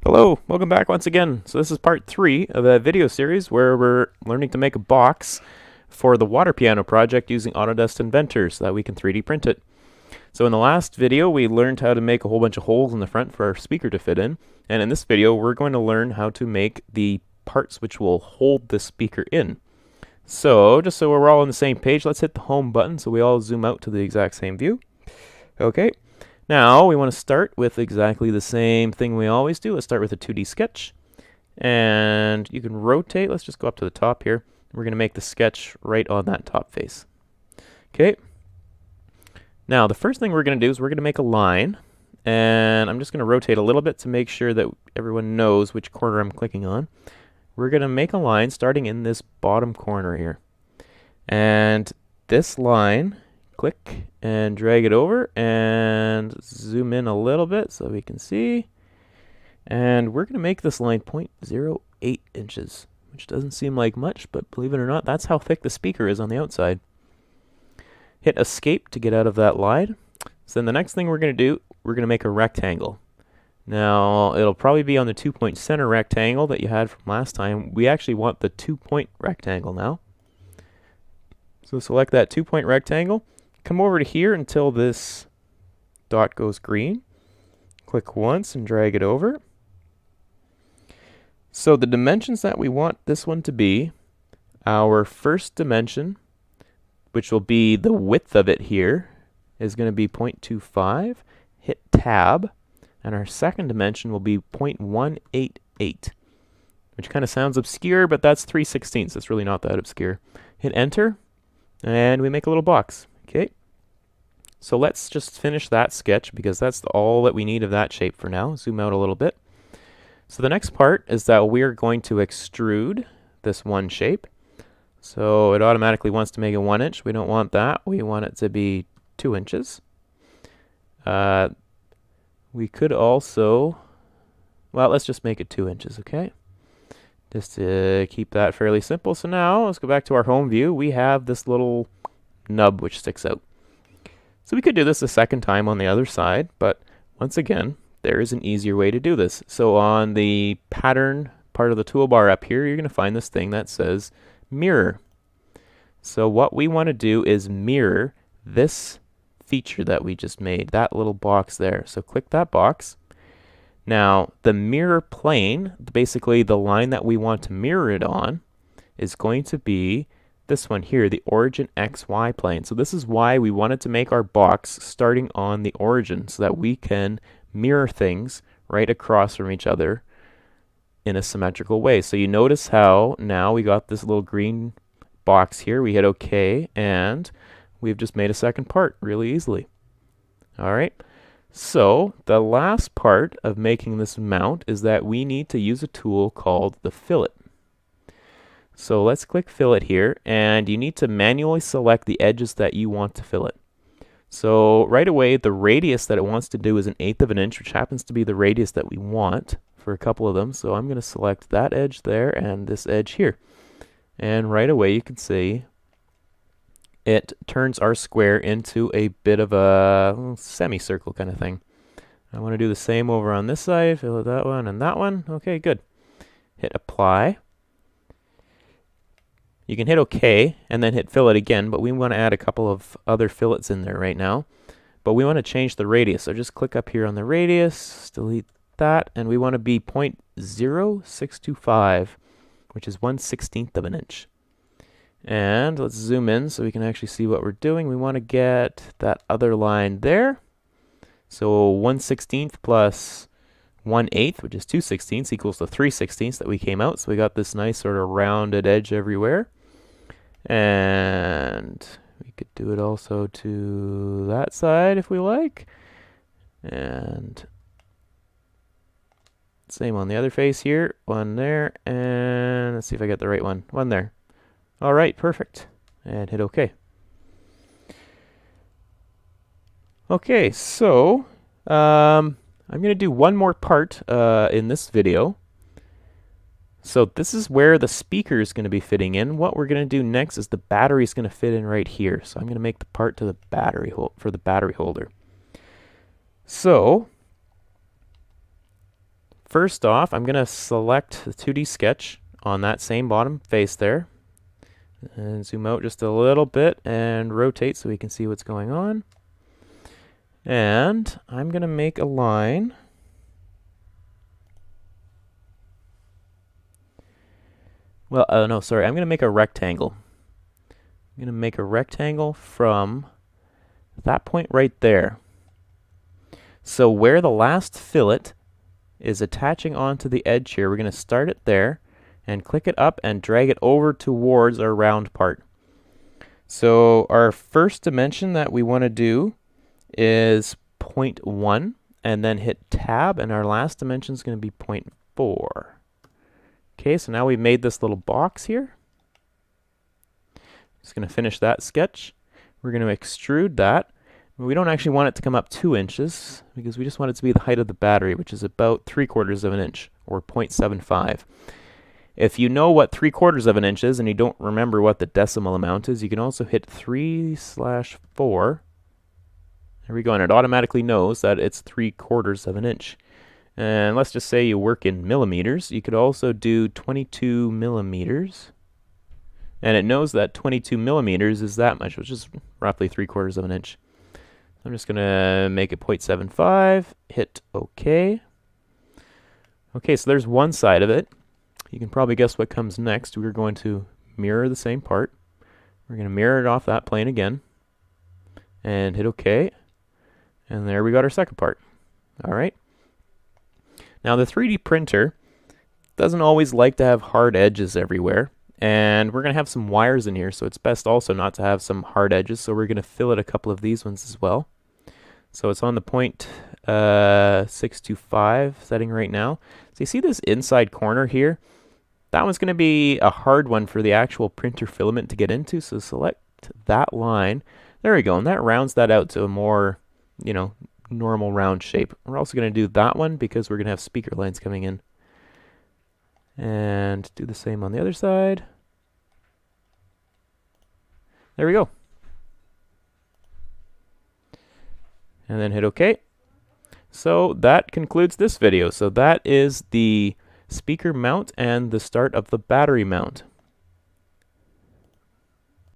Hello, welcome back once again. So this is part 3 of a video series where we're learning to make a box for the water piano project using Autodesk Inventor so that we can 3D print it. So in the last video we learned how to make a whole bunch of holes in the front for our speaker to fit in, and in this video we're going to learn how to make the parts which will hold the speaker in. So just so we're all on the same page, let's hit the home button so we all zoom out to the exact same view. Okay. Now we want to start with exactly the same thing we always do. Let's start with a 2D sketch, and you can rotate. Let's just go up to the top here. We're going to make the sketch right on that top face. Okay. Now the first thing we're going to do is we're going to make a line, and I'm just going to rotate a little bit to make sure that everyone knows which corner I'm clicking on. We're going to make a line starting in this bottom corner here, and this line, click and drag it over and zoom in a little bit so we can see. And we're going to make this line 0.08 inches, which doesn't seem like much, but believe it or not, that's how thick the speaker is on the outside. Hit escape to get out of that line. So then the next thing we're going to do, we're going to make a rectangle. Now, it'll probably be on the 2-point center rectangle that you had from last time. We actually want the 2-point rectangle now. So select that 2-point rectangle. Come over to here until this dot goes green. Click once and drag it over. So the dimensions that we want this one to be, our first dimension, which will be the width of it here, is going to be 0.25. Hit tab, and our second dimension will be 0.188, which kind of sounds obscure, but that's 3/16. It's really not that obscure. Hit enter, and we make a little box. Okay, so let's just finish that sketch because that's all that we need of that shape for now. Zoom out a little bit. So the next part is that we're going to extrude this one shape. So it automatically wants to make it 1 inch. We don't want that. We want it to be 2 inches. We could also, well, let's just make it 2 inches, okay? Just to keep that fairly simple. So now let's go back to our home view. We have this little nub which sticks out. So we could do this a second time on the other side, but once again, there is an easier way to do this. So on the pattern part of the toolbar up here, you're going to find this thing that says mirror. So what we want to do is mirror this feature that we just made, that little box there. So click that box. Now the mirror plane, basically the line that we want to mirror it on, is going to be this one here, the origin XY plane. So this is why we wanted to make our box starting on the origin so that we can mirror things right across from each other in a symmetrical way. So you notice how now we got this little green box here. We hit OK, and we've just made a second part really easily. All right. So the last part of making this mount is that we need to use a tool called the fillet. So let's click fillet here, and you need to manually select the edges that you want to fillet. So right away, the radius that it wants to do is 1/8 of an inch, which happens to be the radius that we want for a couple of them. So I'm going to select that edge there and this edge here. And right away, you can see it turns our square into a bit of a semicircle kind of thing. I want to do the same over on this side, fillet that one and that one. Okay, good. Hit apply. You can hit OK and then hit fillet again, but we want to add a couple of other fillets in there right now. But we want to change the radius, so just click up here on the radius, delete that, and we want to be 0.0625, which is 1/16 of an inch. And let's zoom in so we can actually see what we're doing. We want to get that other line there. So 1/16 plus 1/8, which is 2/16, equals the 3/16 that we came out. So we got this nice sort of rounded edge everywhere. And we could do it also to that side if we like. And same on the other face here. One there. And let's see if I get the right one. One there. All right, perfect. And hit OK. Okay, so I'm going to do one more part in this video. So this is where the speaker is going to be fitting in. What we're going to do next is the battery is going to fit in right here. So I'm going to make the part to the battery for the battery holder. So first off, I'm going to select the 2D sketch on that same bottom face there. And zoom out just a little bit and rotate so we can see what's going on. And I'm going to make a line. Well, no, sorry. I'm going to make a rectangle. I'm going to make a rectangle from that point right there. So where the last fillet is attaching onto the edge here, we're going to start it there and click it up and drag it over towards our round part. So our first dimension that we want to do is 0.1, and then hit tab, and our last dimension is going to be 0.4. Okay, so now we've made this little box here. Just going to finish that sketch. We're going to extrude that. We don't actually want it to come up 2 inches because we just want it to be the height of the battery, which is about 3/4 of an inch, or 0.75. If you know what 3/4 of an inch is and you don't remember what the decimal amount is, you can also hit 3/4. There we go, and it automatically knows that it's 3/4 of an inch. And let's just say you work in millimeters. You could also do 22 millimeters. And it knows that 22 millimeters is that much, which is roughly 3/4 of an inch. I'm just going to make it 0.75, hit OK. Okay, so there's one side of it. You can probably guess what comes next. We're going to mirror the same part. We're going to mirror it off that plane again and hit OK. And there we got our second part. All right. Now the 3D printer doesn't always like to have hard edges everywhere. And we're going to have some wires in here, so it's best also not to have some hard edges. So we're going to fillet a couple of these ones as well. So it's on the 0.625 setting right now. So you see this inside corner here? That one's going to be a hard one for the actual printer filament to get into. So select that line. There we go. And that rounds that out to a more, normal round shape. We're also going to do that one because we're going to have speaker lines coming in. And do the same on the other side. There we go. And then hit OK. So that concludes this video. So that is the speaker mount and the start of the battery mount.